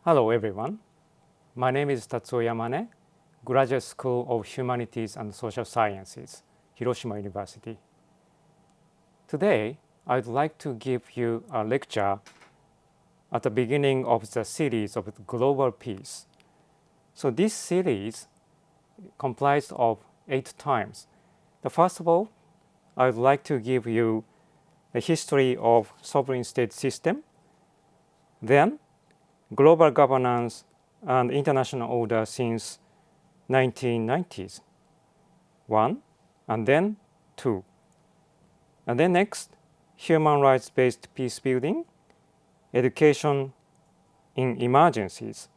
Hello everyone. My name is Tatsuo Yamane, Graduate School of Humanities and Social Sciences, Hiroshima University. Today, I'd like to give you a lecture at the beginning of the series of Global Peace. So this series comprised of 8 times. First of all, I'd like to give you the history of sovereign state system, then global governance and international order since 1990s, 1, and then 2. And then next, human rights-based peace building, education in emergencies,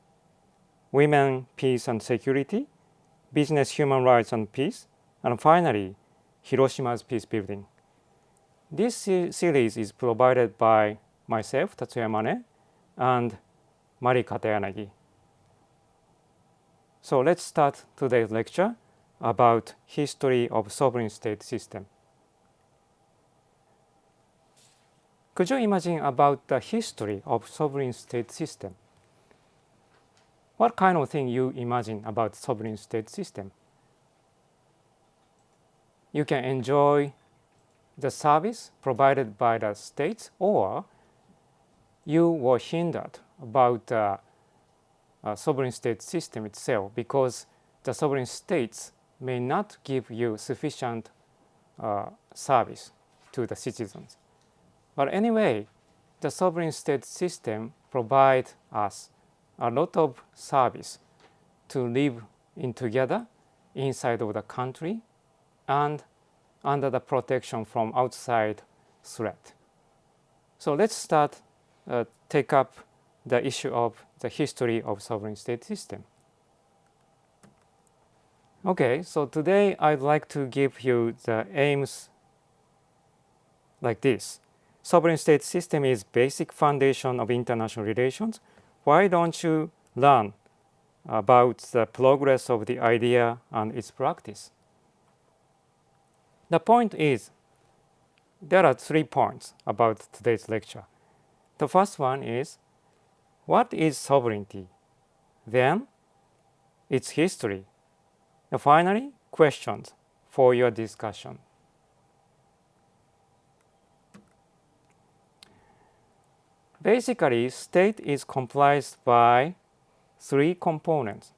women, peace and security, business, human rights and peace, and finally, Hiroshima's peace building. This series is provided by myself, Tatsuo Yamane, and Mari Katayanagi. So let's start today's lecture about history of sovereign state system. Could you imagine about the history of sovereign state system? What kind of thing you imagine about sovereign state system? You can enjoy the service provided by the states, or you were hindered about the sovereign state system itself because the sovereign states may not give you sufficient service to the citizens. But anyway, the sovereign state system provides us a lot of service to live in together inside of the country and under the protection from outside threat. So let's start take up the issue of the history of sovereign state system. Okay, so today I'd like to give you the aims like this. Sovereign state system is basic foundation of international relations. Why don't you learn about the progress of the idea and its practice? The point is, there are 3 points about today's lecture. The first one is, what is sovereignty? Then, its history. And finally, questions for your discussion. Basically, state is comprised by 3 components.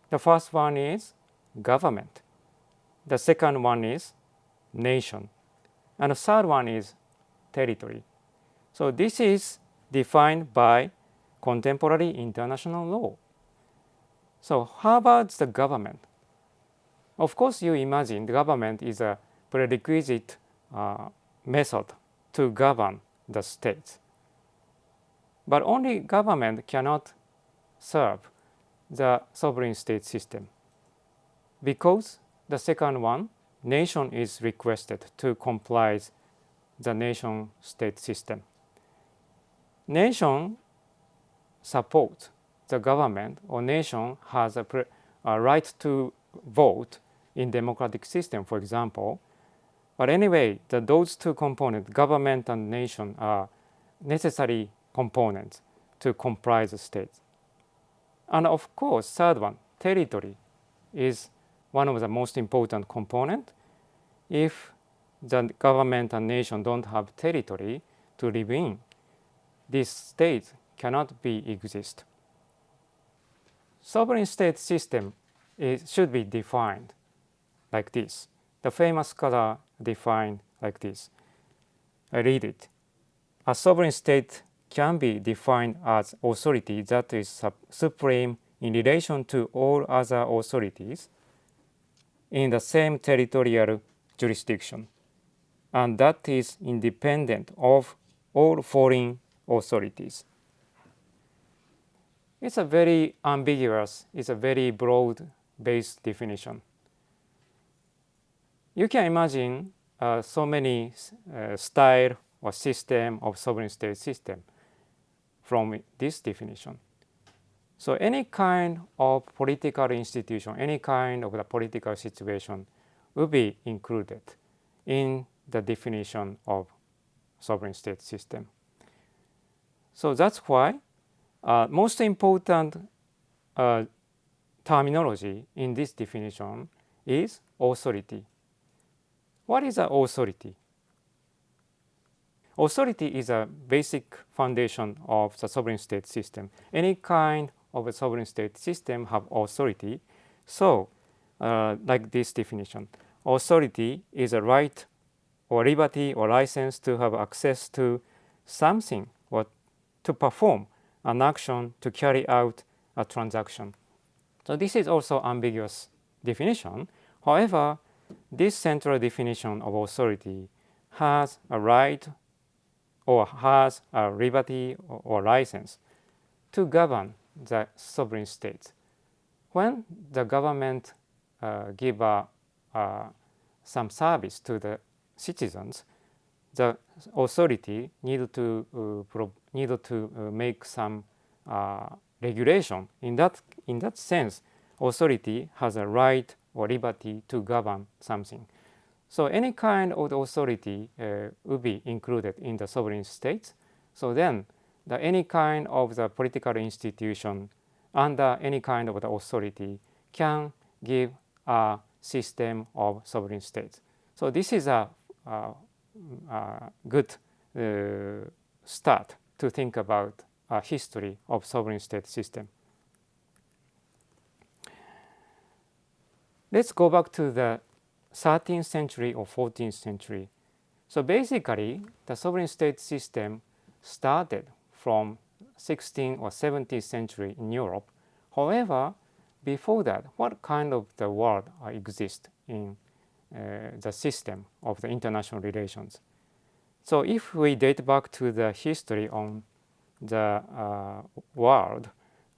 The first one is government. The second one is nation. And the third one is territory. So this is defined by contemporary international law. So how about the government? Of course, you imagine the government is a prerequisite method to govern the states. But only government cannot serve the sovereign state system, because the second one, nation is requested to comply the nation state system. Nation supports the government, or nation has a right to vote in democratic system, for example. But anyway, those 2 components, government and nation, are necessary components to comprise the states. And of course, third one, territory, is one of the most important component. If the government and nation don't have territory to live in, this state cannot exist. Sovereign state system should be defined like this. The famous scholar defined like this. I read it. A sovereign state can be defined as authority that is supreme in relation to all other authorities in the same territorial jurisdiction, and that is independent of all foreign authorities. It's a very ambiguous, it's a very broad-based definition. You can imagine so many style or system of sovereign state system from this definition. So any kind of political institution, any kind of the political situation will be included in the definition of sovereign state system. So that's why most important terminology in this definition is authority. What is an authority? Authority is a basic foundation of the sovereign state system. Any kind of a sovereign state system have authority. So, like this definition, authority is a right or liberty or license to have access to something or to perform an action, to carry out a transaction. So this is also ambiguous definition. However, this central definition of authority has a right or has a liberty or license to govern the sovereign states. When the government give some service to the citizens, the authority need to make some regulation. In that sense, authority has a right or liberty to govern something. So any kind of authority will be included in the sovereign states. So then, any kind of the political institution under any kind of the authority can give a system of sovereign states. So this is a good start to think about a history of sovereign state system. Let's go back to the 13th century or 14th century. So basically, the sovereign state system started from 16th or 17th century in Europe. However, before that, what kind of the world exists in the system of the international relations? So if we date back to the history on the world,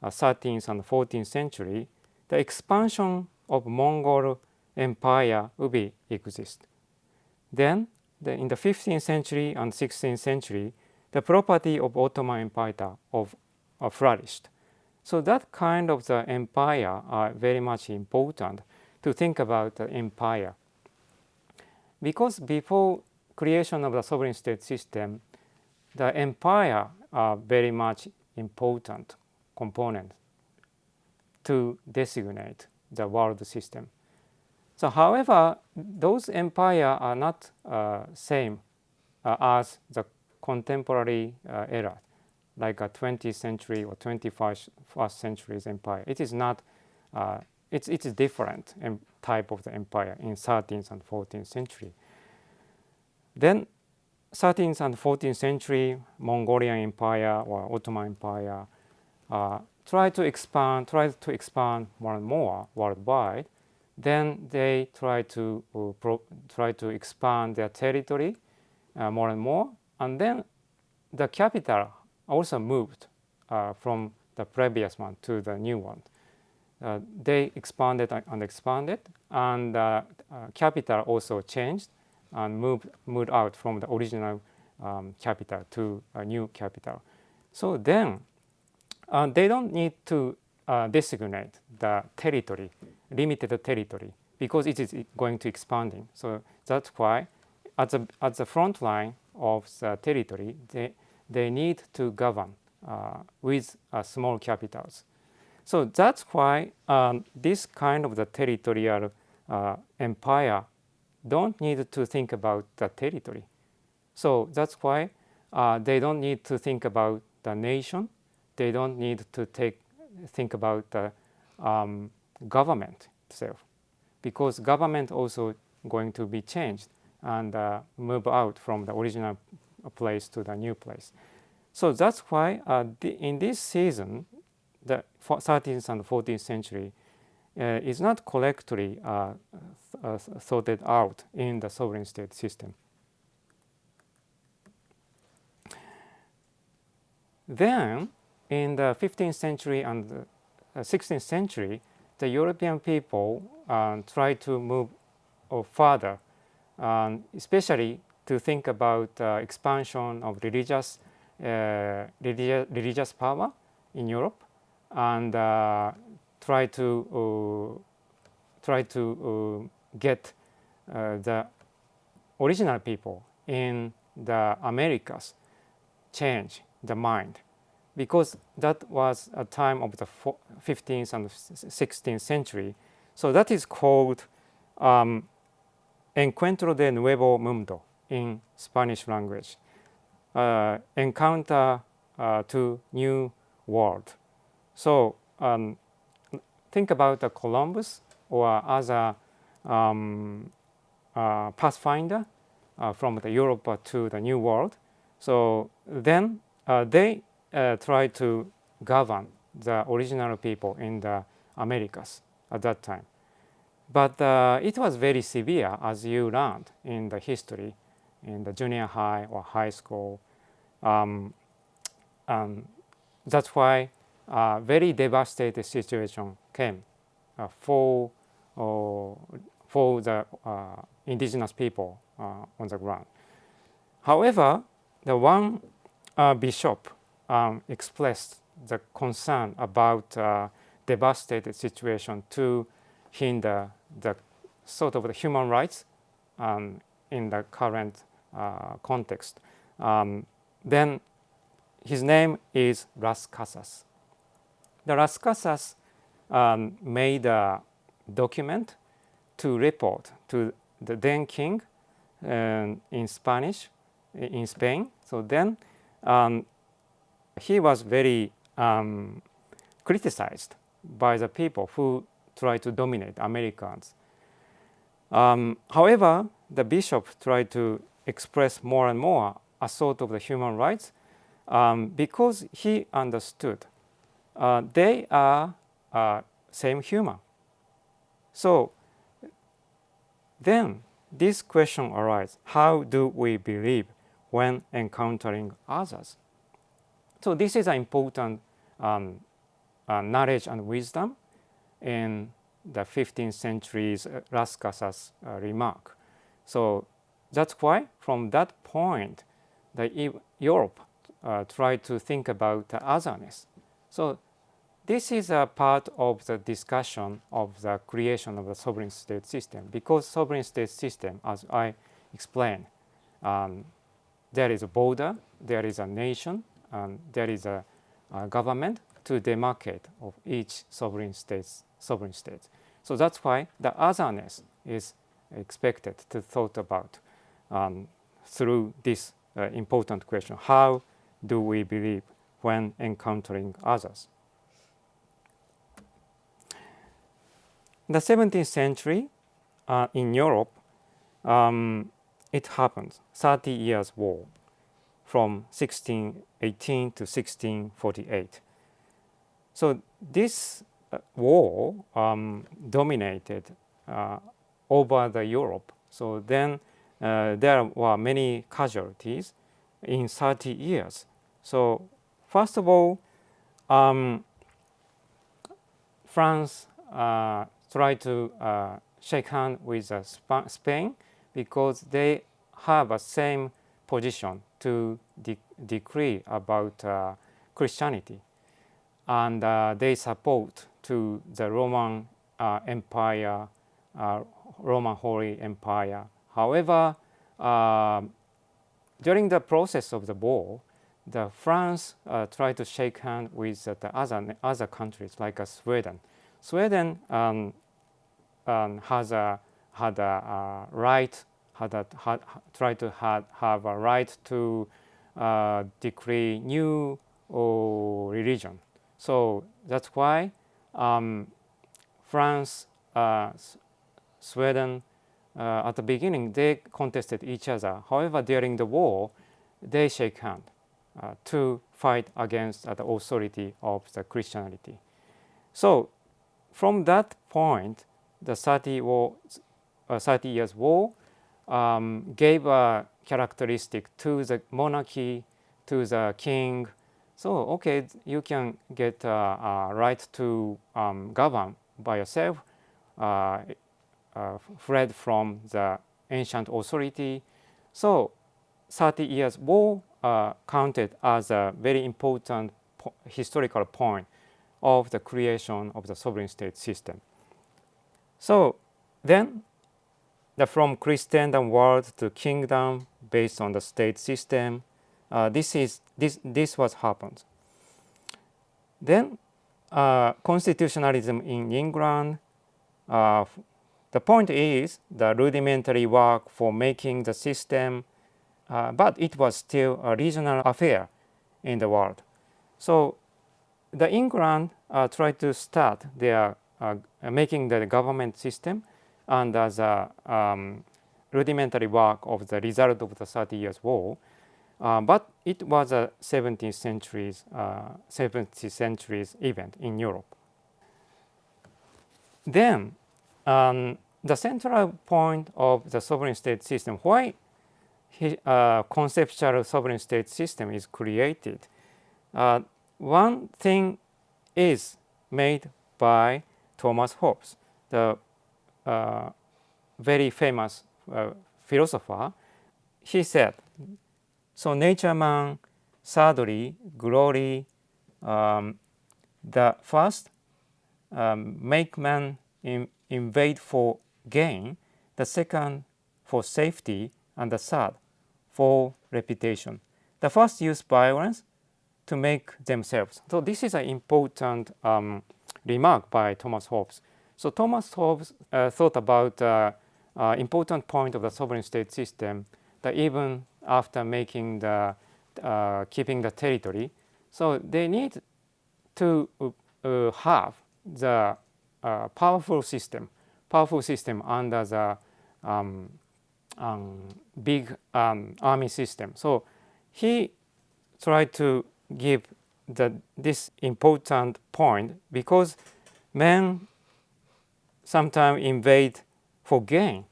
13th and 14th century, the expansion of Mongol Empire will be exist. Then, in the 15th century and 16th century, the property of Ottoman Empire flourished. So that kind of the empire are very much important to think about the empire. Because before creation of the sovereign state system, the empire are very much important component to designate the world system. So however, those empires are not same as the contemporary era, like a 20th century or 21st century's empire. It is not, it's different type of the empire in 13th and 14th century. Then 13th and 14th century, Mongolian Empire or Ottoman Empire tried to expand more and more worldwide. Then they try to expand their territory more and more, and then the capital also moved from the previous one to the new one. They expanded and expanded, and capital also changed and moved out from the original capital to a new capital. So then they don't need to designate the territory, limited territory, because it is going to expanding. So that's why at the front line of the territory, they need to govern with small capitals. So that's why this kind of the territorial empire don't need to think about the territory. So that's why they don't need to think about the nation. They don't need to think about the government itself, because government also going to be changed and move out from the original place to the new place. So that's why in this season, the 13th and 14th century is not correctly sorted out in the sovereign state system. Then, in the 15th century and the 16th century, the European people tried to move further, especially to think about expansion of religious power in Europe, and try to get the original people in the Americas change the mind because that was a time of the 15th and 16th century. So that is called Encuentro de Nuevo Mundo in Spanish language. Encounter to new world. So think about Columbus or other pathfinder from the Europe to the New World. So then they try to govern the original people in the Americas at that time. But it was very severe, as you learned in the history, in the junior high or high school. That's why very devastating situation came for the indigenous people on the ground. However, the one bishop expressed the concern about devastated situation to hinder the sort of the human rights in the current context. Then his name is Las Casas. The Las Casas made a document to report to the then king in Spanish in Spain. So then he was very criticized by the people who tried to dominate Americans. However, the bishop tried to express more and more a sort of the human rights because he understood they are same human. So then this question arises: how do we believe when encountering others? So this is an important knowledge and wisdom in the 15th century's Las Casas remark. So that's why from that point, Europe tried to think about the otherness. So this is a part of the discussion of the creation of the sovereign state system, because sovereign state system, as I explained, there is a border, there is a nation, and there is a government to demarcate of each sovereign state. So that's why the otherness is expected to thought about through this important question: how do we believe when encountering others? In the 17th century, in Europe, it happened 30 years war from 1618 to 1648. So this war dominated over the Europe. So then there were many casualties in 30 years. So first of all, France tried to shake hands with Spain because they have a same position to decree about Christianity, and they support to the Roman Empire, Roman Holy Empire. However, during the process of the war, the France tried to shake hands with the other countries like Sweden. Sweden tried to have a right to decree new religion. So that's why France, Sweden, at the beginning they contested each other. However, during the war, they shake hands to fight against the authority of the Christianity. So from that point, the 30 years war gave a characteristic to the monarchy, to the king. So okay, you can get a right to govern by yourself, fled from the ancient authority. So 30 years war counted as a very important historical point of the creation of the sovereign state system. So then, from Christendom world to kingdom based on the state system, this was happened. Then constitutionalism in England. The point is the rudimentary work for making the system, but it was still a regional affair in the world. So the England tried to start their making the government system under the rudimentary work of the result of the 30 Years' War, but it was a 17th century's event in Europe. Then the central point of the sovereign state system, why conceptual sovereign state system is created. One thing is made by Thomas Hobbes, the very famous philosopher. He said, so nature man, thirdly, glory, the first make man invade for gain, the second for safety, and the third for reputation. The first use violence to make themselves. So this is an important remark by Thomas Hobbes. So Thomas Hobbes thought about important point of the sovereign state system, that even after making the keeping the territory, so they need to have the powerful system under the big army system. So he tried to give this important point because men sometimes invade for gain.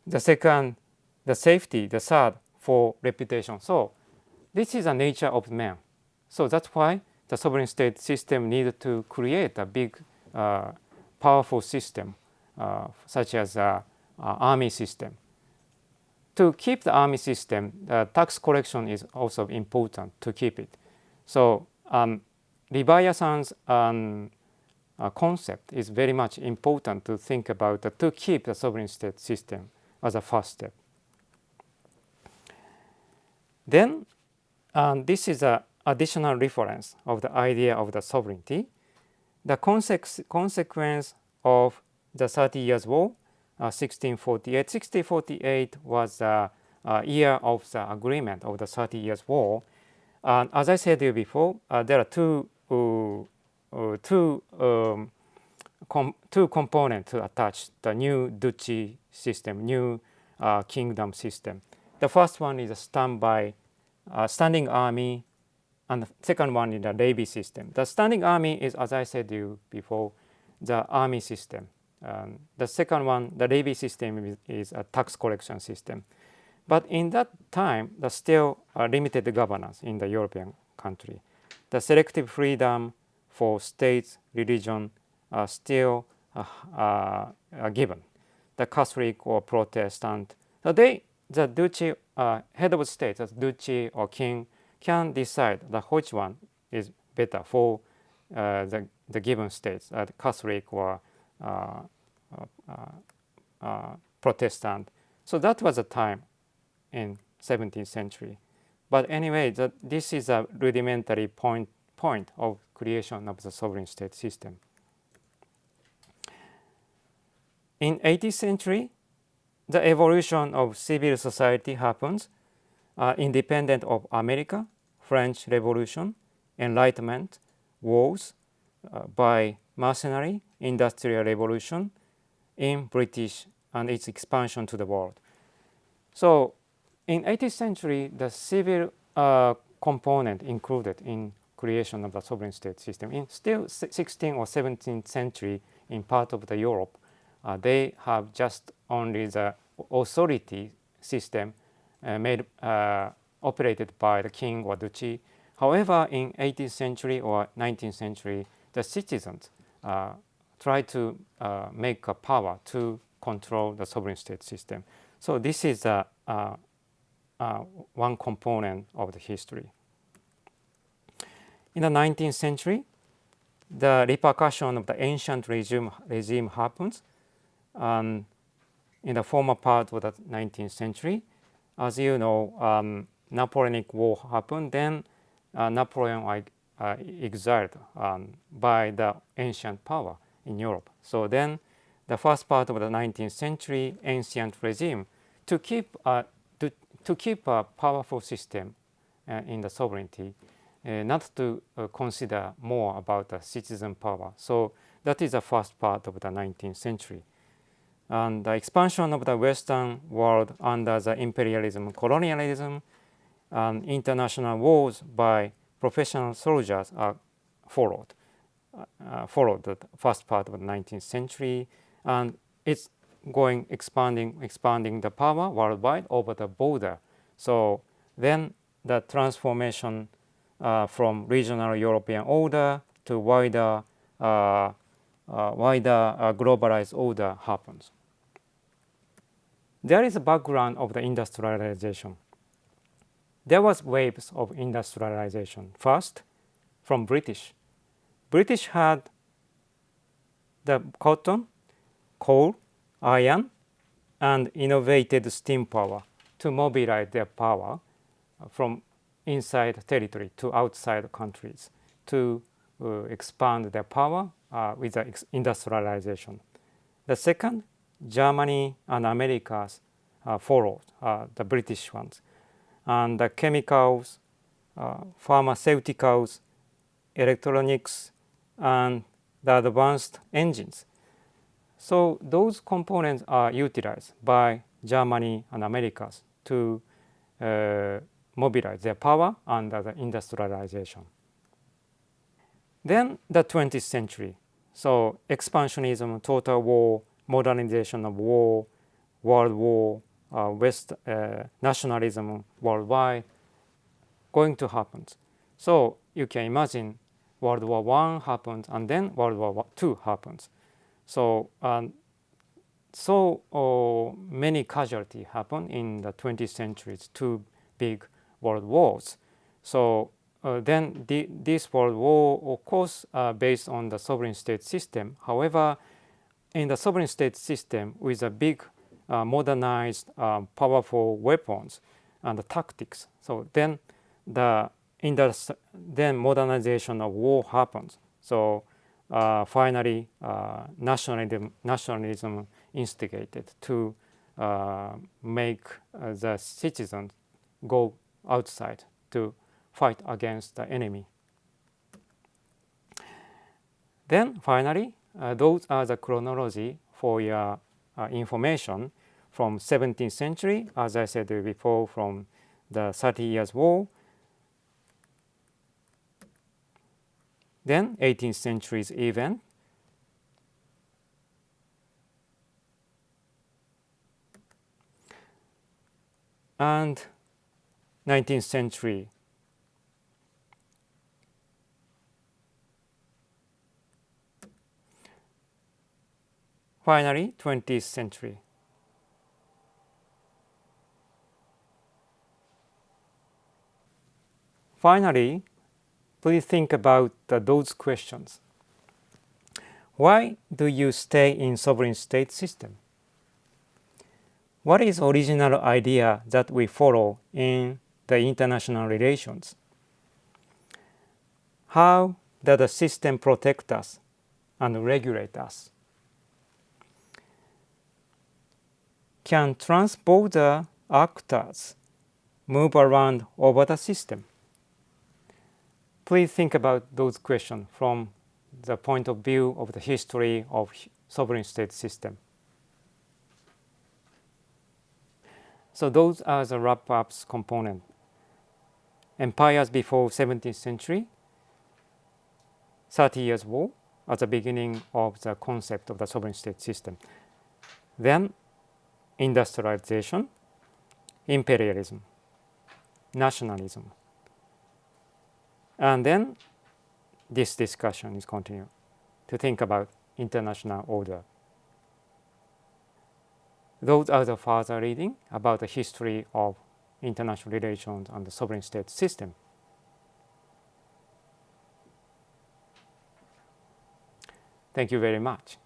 The second, the safety. The third, for reputation. So this is the nature of man. So that's why the sovereign state system needed to create a big, powerful system, such as army system. To keep the army system, tax collection is also important to keep it. So Leviathan's concept is very much important to think about to keep the sovereign state system as a first step. Then this is an additional reference of the idea of the sovereignty. The consequence of the 30 Years' War, 1648. 1648 was the year of the agreement of the 30 Years' War. As I said to you before, there are two components to attach the new duchy system, new kingdom system. The first one is a standing army, and the second one is the levy system. The standing army is, as I said to you before, the army system. The second one, the levy system, is a tax collection system. But in that time, there's still limited governance in the European country. The selective freedom for states, religion are still given. The Catholic or Protestant, the duchy, head of state, the duchy or king, can decide which one is better for the given states, Catholic or Protestant. So that was a time in 17th century. But anyway, this is a rudimentary point of creation of the sovereign state system. In 18th century, the evolution of civil society happens independent of America, French Revolution, Enlightenment, wars by mercenary, Industrial Revolution in British and its expansion to the world. So in 18th century, the civil component included in creation of the sovereign state system. In still 16th or 17th century, in part of the Europe, they have just only the authority system operated by the king or duchy. However, in 18th century or 19th century, the citizens try to make a power to control the sovereign state system. So this is one component of the history. In the 19th century, the repercussion of the ancient regime happens. In the former part of the 19th century, as you know, Napoleonic War happened. Then Napoleon exiled by the ancient power in Europe. So then the first part of the 19th century ancient regime to keep a powerful system in the sovereignty, not to consider more about the citizen power. So that is the first part of the 19th century. And the expansion of the Western world under the imperialism, colonialism, and international wars by professional soldiers followed the first part of the 19th century, and it's going expanding the power worldwide over the border. So then the transformation from regional European order to wider globalized order happens. There is a background of the industrialization. There was waves of industrialization. First, from British. British had the cotton, coal, iron, and innovated steam power to mobilize their power from inside territory to outside countries to expand their power with the industrialization. The second, Germany and Americas followed the British ones. And the chemicals, pharmaceuticals, electronics, and the advanced engines. So those components are utilized by Germany and Americas to mobilize their power under the industrialization. Then the 20th century. So expansionism, total war, modernization of war, world war, nationalism worldwide going to happen. So you can imagine World War I happens and then World War II happens. So many casualties happen in the 20th century's two big world wars. So then this world war, of course, based on the sovereign state system. However, in the sovereign state system with a big modernized, powerful weapons and the tactics. So then modernization of war happens. So finally, nationalism instigated to make the citizens go outside to fight against the enemy. Then finally, those are the chronology for your information from 17th century, as I said before, from the 30 Years' War. Then 18th century's event. And 19th century. Finally, 20th century. Finally, please think about those questions. Why do you stay in sovereign state system? What is original idea that we follow in the international relations? How does the system protect us and regulate us? Can trans-border actors move around over the system? Please think about those questions from the point of view of the history of sovereign state system. So those are the wrap-ups component. Empires before 17th century, 30 Years' War at the beginning of the concept of the sovereign state system. Then industrialization, imperialism, nationalism. And then this discussion is continued to think about international order. Those are the further reading about the history of international relations and the sovereign state system. Thank you very much.